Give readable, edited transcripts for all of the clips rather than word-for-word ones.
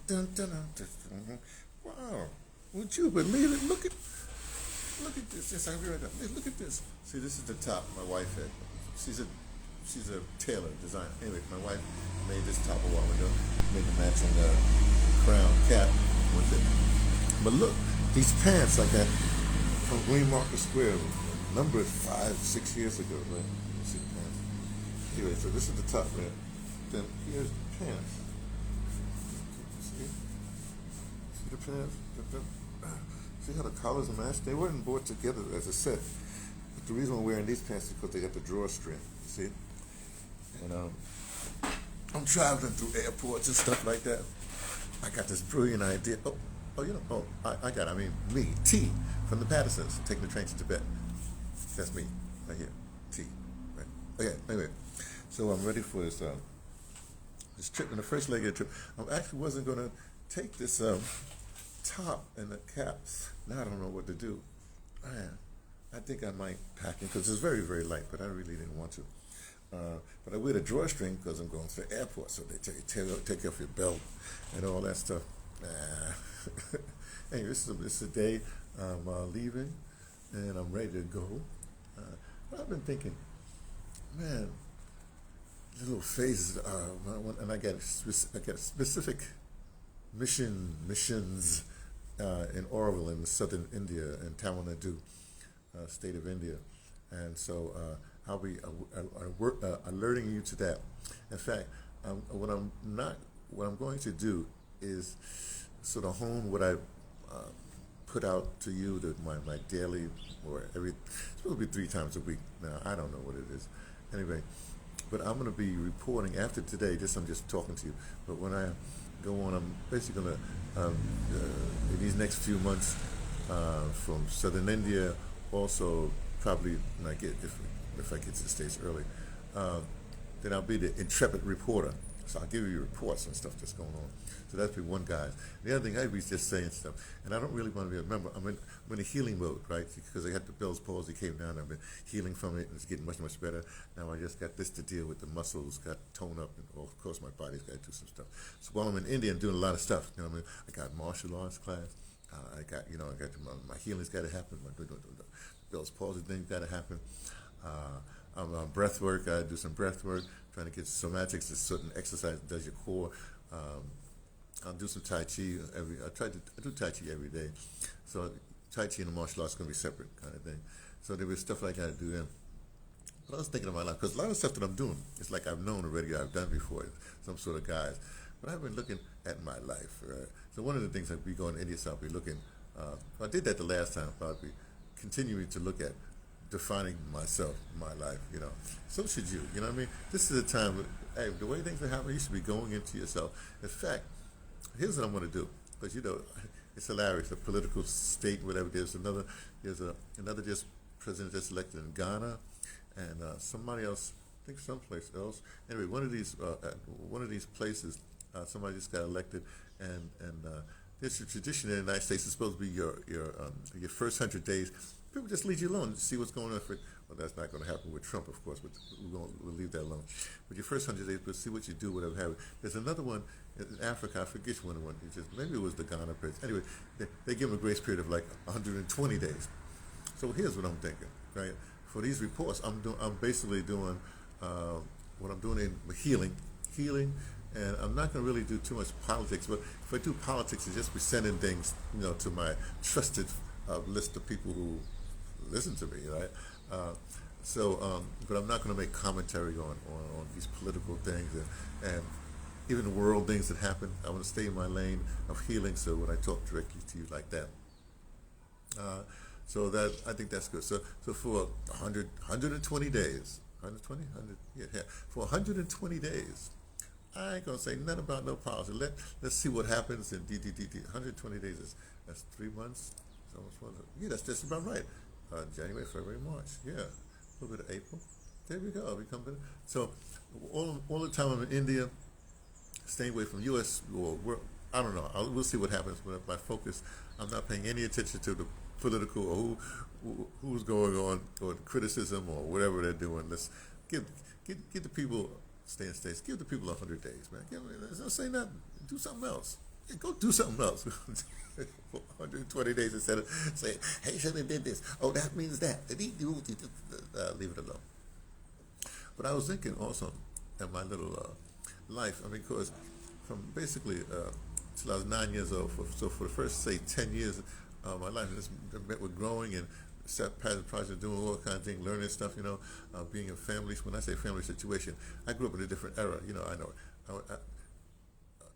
Dun, dun, dun, dun, dun. Wow, would you believe it? Look at this. Yes, I'll be right up. Hey, look at this. See, this is the top my wife had. She's a she's a tailor designer. Anyway, my wife made this top a while ago. Made the matching crown cap with it. But look, these pants I got from Green Market Square, numbered 5, 6 years ago. Right? You see the pants. Anyway, so this is the top, man. Then here's the pants. See the pants? See how the collars match? They weren't bought together as a set. But the reason I'm wearing these pants is because they got the drawstring. You see? And I'm traveling through airports and stuff like that. I got this brilliant idea. I got it. I mean, me, T, from the Pattersons, taking the train to Tibet. That's me, right here, T. Right. Okay. Anyway, so I'm ready for this trip. And the first leg of the trip, I actually wasn't going to take this top and the caps. Now I don't know what to do. Man, I think I might pack it because it's very, very light, but I really didn't want to. But I wear the drawstring because I'm going to the airport, so they take off your belt and all that stuff. Anyway, this is the day I'm leaving, and I'm ready to go. But I've been thinking, man, little phases, and I got specific missions in Orville in southern India, in Tamil Nadu, state of India, and so I'll be alerting you to that. In fact, what I'm going to do is sort of hone what I put out to you, my daily, or it's supposed to be 3 times a week. Now I don't know what it is. Anyway, but I'm going to be reporting after today. I'm just talking to you. But when I go on, I'm basically going to in these next few months from southern India, also probably when I get if I get to the States early, then I'll be the intrepid reporter. So I'll give you reports and stuff that's going on. So that'd be one guy. The other thing, I'd be just saying stuff. And I don't really want to be a member. I'm in a healing mode, right? Because I had the Bell's palsy came down. I've been healing from it, and it's getting much, much better. Now I just got this to deal with. The muscles got toned up, and of course my body's got to do some stuff. So while I'm in India, I'm doing a lot of stuff. You know what I mean? I got martial arts class. I got my healing's got to happen. My Bell's palsy thing's got to happen. I'm on breath work. I do some breath work, trying to get somatics. It's certain exercise that does your core. I'll do some Tai Chi I do Tai Chi every day. So Tai Chi and the martial arts are going to be separate kind of thing. So there was stuff like I do then. But I was thinking of my life, because a lot of stuff that I'm doing, it's like I've known already, I've done before, some sort of guys. But I've been looking at my life. So one of the things I'll be going to India, so I'll be looking, I did that the last time, but I'll be continuing to look at defining myself, my life, So should you, you know what I mean? This is a time, hey, the way things are happening, you should be going into yourself. In fact, here's what I'm going to do, because it's hilarious. The political state, whatever. There's another just president just elected in Ghana, and somebody else, I think someplace else. Anyway, one of these places, somebody just got elected, and there's a tradition in the United States. It's supposed to be your first 100 days. People just leave you alone to see what's going on. Well, that's not going to happen with Trump, of course, but we'll leave that alone. But your first 100 days, but see what you do, whatever have it. There's another one in Africa, I forget one. Maybe it was the Ghana president. Anyway, they give them a grace period of like 120 days. So here's what I'm thinking, right? For these reports, I'm basically doing what I'm doing in healing, and I'm not going to really do too much politics. But if I do politics, it's just be sending things, to my trusted list of people who listen to me, right? But I'm not going to make commentary on these political things and even world things that happen. I want to stay in my lane of healing. So when I talk directly to you like that, so that I think that's good. So for 120 days, 120, 100, yeah, for 120 days, I ain't gonna say nothing about no policy. Let's see what happens in 120 days. That's 3 months. It's almost 1. Yeah, that's just about right. January, February, March. Yeah, a little bit of April. There we go. So all the time I'm in India, staying away from U.S. or I don't know. We'll see what happens. But my focus, I'm not paying any attention to the political or who's going on or the criticism or whatever they're doing. Let's give the people stay in states. Give the people 100 days, man. Don't say nothing. Do something else. Go do something else. For 120 days instead of saying, hey, should have did this. Oh, that means that. Leave it alone. But I was thinking also in my little life, I mean, because from basically till I was 9 years old, so for the first, say, 10 years of my life, just met with growing and set passive projects, doing all kinds of things, learning stuff, being in families. When I say family situation, I grew up in a different era, I know.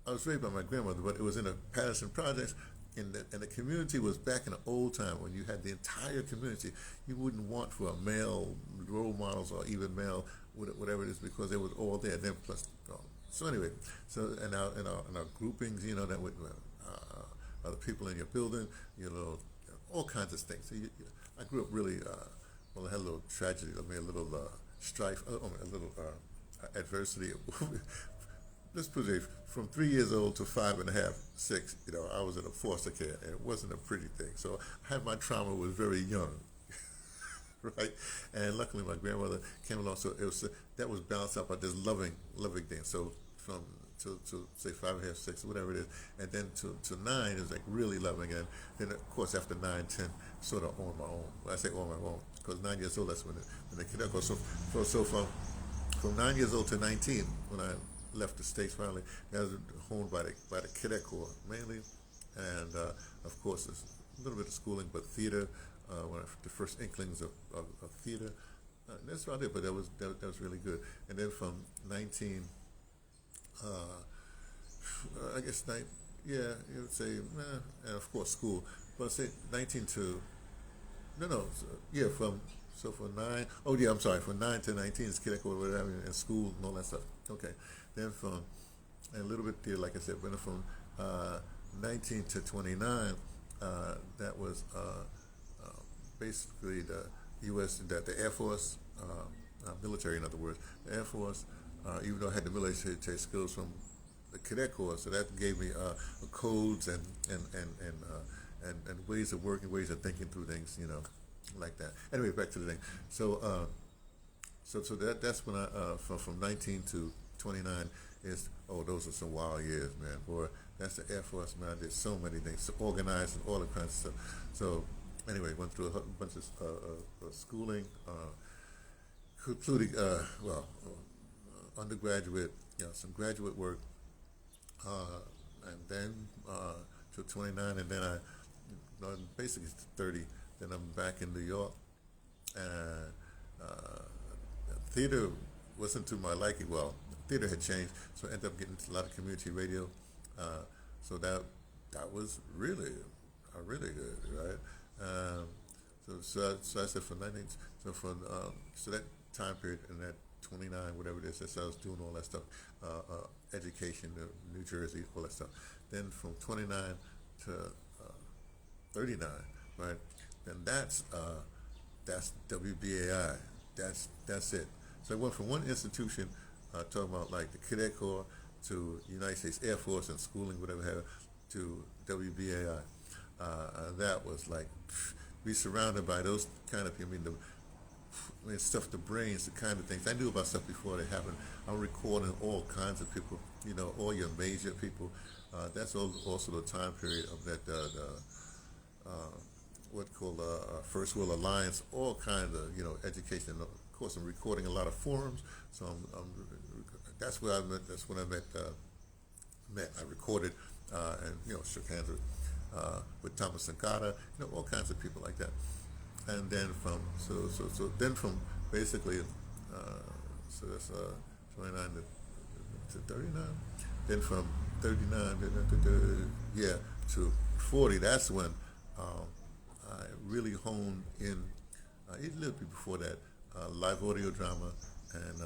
I was raised by my grandmother, but it was in a Patterson Projects, and the community was back in the old time when you had the entire community. You wouldn't want for a male role models or even male whatever it is because they was all there. Then plus, so anyway, so in our groupings, that with other people in your building, all kinds of things. So I grew up really well. I had a little tragedy. I mean, a little strife, a little adversity. Let's put it from 3 years old to 5.5, 6. I was in a foster care, and it wasn't a pretty thing. So I had my trauma was very young, right? And luckily, my grandmother came along, so that was balanced out by this loving thing. So from to say 5.5, 6, whatever it is, and then to 9 is like really loving, and then of course after 9, 10, sort of on my own. When I say on my own, because 9 years old, that's when the kid goes. So from 9 years old to 19, when I left the States finally, I was honed by the Cadet Corps mainly, and of course a little bit of schooling, but theater, the first inklings of theater. That's about it, but that was really good. And then from 19, I guess you would say, and of course school, but say 19 to, from 9, I'm sorry, from 9 to 19 is Cadet Corps, whatever, and school and all that stuff. Okay. Then and a little bit there, like I said, but from 19 to 29, that was basically the U.S., the Air Force, military, in other words, the Air Force, even though I had the military skills from the Cadet Corps, so that gave me codes and ways of working, ways of thinking through things, like that. Anyway, back to the thing. So that's when I from 19 to 29 is, those are some wild years, man. Boy, that's the Air Force, man. I did so many things, so organized and all the kinds of stuff. So anyway, went through a bunch of schooling, including undergraduate, some graduate work, and then to 29, and then I basically 30. Then I'm back in New York, and theater wasn't to my liking. Well, theater had changed, so I ended up getting a lot of community radio. So that was really good, right? So I said for 19, so that time period in that 29, whatever it is, that's I was doing all that stuff, education, New Jersey, all that stuff. Then from 29 to 39, right? Then that's WBAI. That's it. So I went from one institution, talking about like the Cadet Corps, to United States Air Force and schooling, whatever have, to WBAI. That was like, be surrounded by those kind of people. I mean, stuff, the brains, the kind of things. I knew about stuff before they happened. I'm recording all kinds of people, all your major people. That's also the time period of that, what called First World Alliance, all kinds of, education. Of course, I'm recording a lot of forums, so that's where I met. That's when I met. I recorded and shook hands with Thomas Sankata, all kinds of people like that. And then from from basically so that's 29 to 39. Then from 39 to 40. That's when I really honed in. A little bit before that, live audio drama and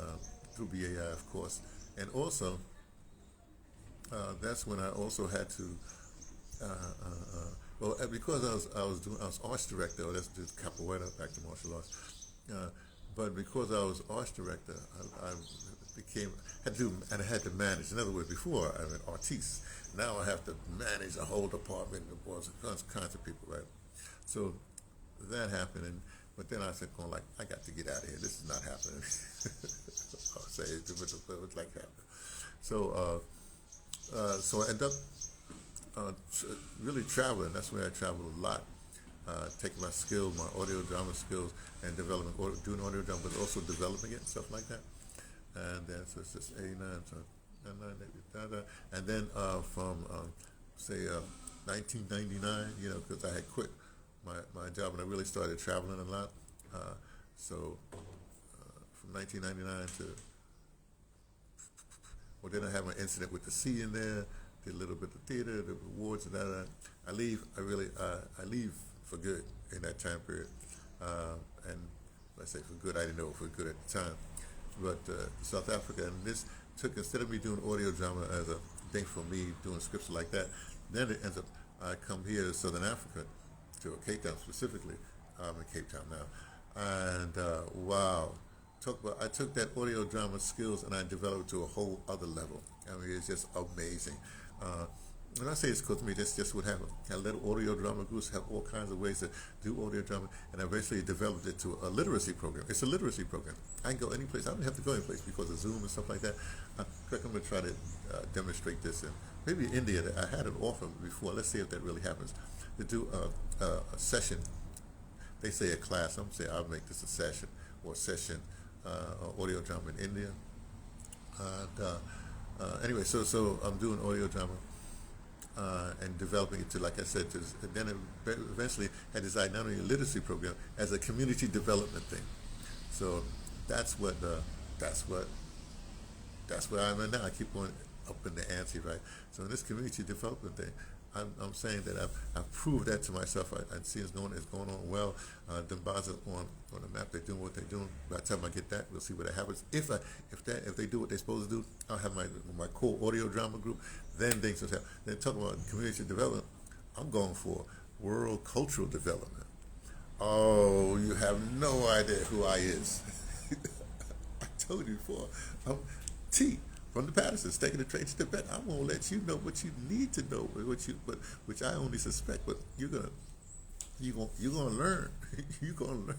through BAI, of course, and also that's when I also had to. Because I was arts director. That's just capoeira, back to martial arts. But because I was arts director, I had to manage. In other words, before I was an artiste. Now I have to manage a whole department, kinds of people, right? So that happened, but then I said, I got to get out of here. This is not happening. I'll say it was like happening. So I ended up really traveling. That's where I travel a lot. Taking my skills, my audio drama skills, and developing, doing audio drama, but also developing it and stuff like that. And then so it's just 89, so 99, and then from say 1999, because I had quit my job and I really started traveling a lot. So from 1999 to, well, then I had my incident with the sea in there. Did a little bit of theater, the awards and that. I leave. I leave for good in that time period. And when I say for good, I didn't know for good at the time. But South Africa, and this took, instead of me doing audio drama as a thing for me, doing scripts like that, then it ends up, I come here to Southern Africa, to Cape Town specifically. I'm in Cape Town now. And wow, I took that audio drama skills and I developed to a whole other level. I mean, it's just amazing. When I say it's cool to me, that's just what happened. I let audio drama groups have all kinds of ways to do audio drama, and I eventually developed it to a literacy program. It's a literacy program. I can go any place. I don't have to go any place because of Zoom and stuff like that. I'm going to try to demonstrate this in maybe India. I had an offer before. Let's see if that really happens. To do a session. They say a class. I'm saying I'll make this a session or a session, audio drama in India. And anyway, so I'm doing audio drama. And developing it to, like I said, and then eventually I designed not only a literacy program as a community development thing. So that's where I'm at now. I keep going up in the ante, right? So in this community development thing, I'm saying that I've proved that to myself. I see it's going on well. DeBrother on the map. They're doing what they're doing. By the time I get that, we'll see what happens. If they do what they're supposed to do, I'll have my core audio drama group. Then things will happen. Then talking about community development, I'm going for world cultural development. Oh, you have no idea who I is. I told you before. I'm T from the Pattersons, taking the train to Tibet. I won't let you know what you need to know, which I only suspect, but you're gonna learn. You're gonna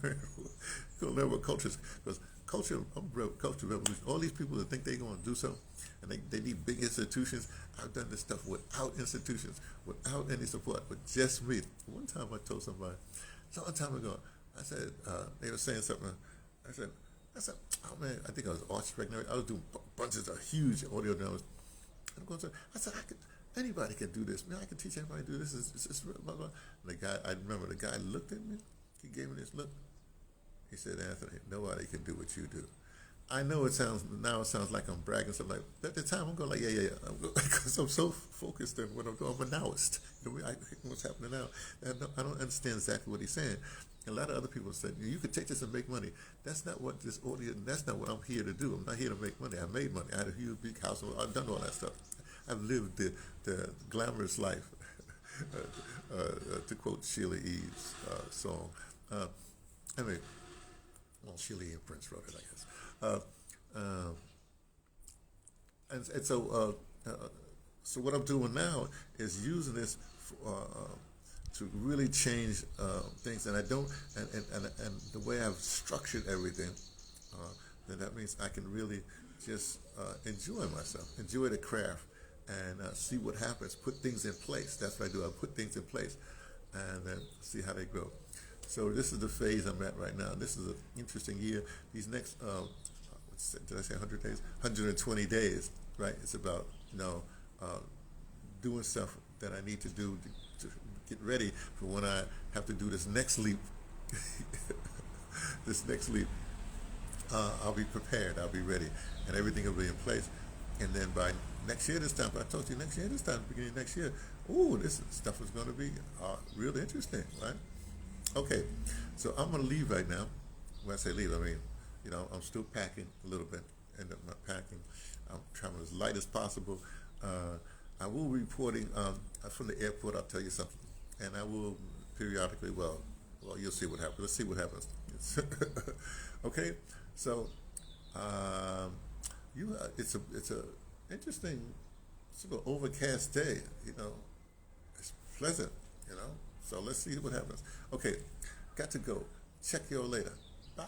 learn what culture is, because culture revolution. All these people that think they're gonna do something, and they need big institutions. I've done this stuff without institutions, without any support, but just me. One time I told somebody, a long time ago, I said, they were saying something. I said, oh man, I think I was architect. I was doing bunches of huge audio dramas. I'm going to say, I said, anybody can do this. Man, I can teach anybody to do this. It's blah, blah. And I remember the guy looked at me. He gave me this look. He said, Anthony, nobody can do what you do. I know it sounds like I'm bragging something like, at the time I'm going like, yeah. Because I'm so focused on what I'm doing. I'm a nowist. What's happening now? I don't understand exactly what he's saying. A lot of other people said, you could take this and make money. That's not what this audience, that's not what I'm here to do. I'm not here to make money. I made money. I had a huge, big house. I've done all that stuff. I've lived the glamorous life, to quote Sheila E.'s song. Anyway, well, Sheila E. and Prince wrote it, I guess. And so what I'm doing now is using this to really change things, and I don't, and the way I've structured everything, then that means I can really just enjoy myself, enjoy the craft, and see what happens. Put things in place. That's what I do. I put things in place, and then see how they grow. So this is the phase I'm at right now. This is an interesting year. These next, did I say 100 days? 120 days, right? It's about doing stuff that I need to do to get ready for when I have to do this next leap. I'll be prepared. I'll be ready, and everything will be in place. And then by next year, this time, I told you next year, this time, beginning of next year, this stuff is going to be real interesting, right? Okay, so I'm going to leave right now. When I say leave, I mean, I'm still packing a little bit, and my packing, I'm traveling as light as possible. I will be reporting from the airport. I'll tell you something, and I will periodically. Well, you'll see what happens. Let's see what happens. Okay, so it's a interesting sort of overcast day. It's pleasant. So let's see what happens. Okay, got to go. Check you all later. Bye.